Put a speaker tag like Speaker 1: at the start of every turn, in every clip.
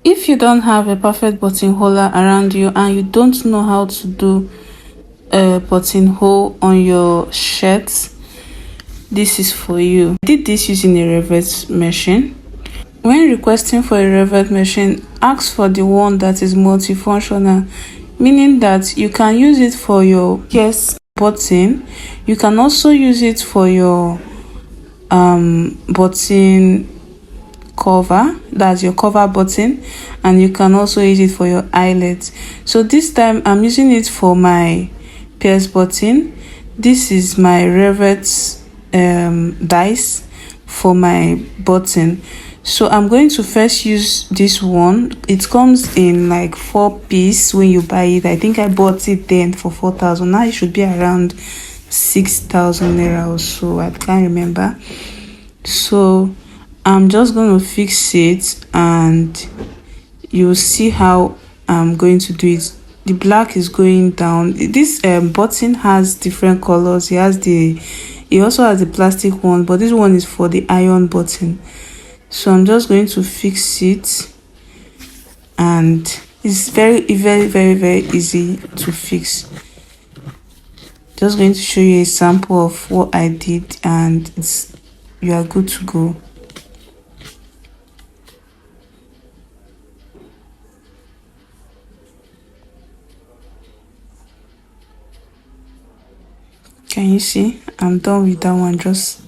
Speaker 1: If you don't have a perfect buttonholer around you and you don't know how to do a buttonhole on your shirts, this is for you. I did this using a Rivet machine. When requesting for a Rivet machine, ask for the one that is multifunctional, meaning that you can use it for your yes button. You can also use it for your button cover, that's your cover button, and you can also use it for your eyelet. So this time I'm using it for my pierce button. This is my Rivet dice for my button. So I'm going to first use this one. It comes in like 4-piece when you buy it. I think I bought it then for 4,000. Now it should be around 6,000 naira or so, I can't remember. So I'm just going to fix it and you'll see how I'm going to do it. The black is going down. This button has different colors. It also has the plastic one, but this one is for the iron button. So I'm just going to fix it, and it's very easy to fix. Just going to show you a sample of what I did, and you are good to go. Can you see? I'm done with that one. Just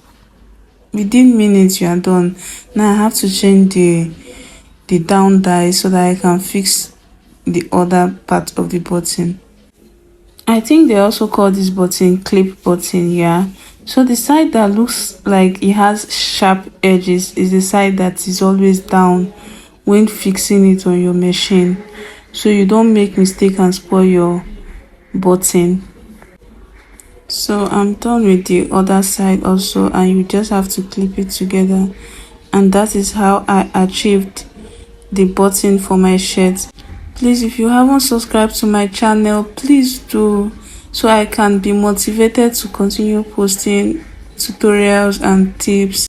Speaker 1: within minutes you are done. Now I have to change the down die so that I can fix the other part of the button. I think they also call this button clip button. Yeah, so the side that looks like it has sharp edges is the side that is always down when fixing it on your machine, so you don't make mistake and spoil your button. So I'm done with the other side also, and you just have to clip it together, and that is how I achieved the button for my shirt. Please, if you haven't subscribed to my channel, please do, so I can be motivated to continue posting tutorials and tips.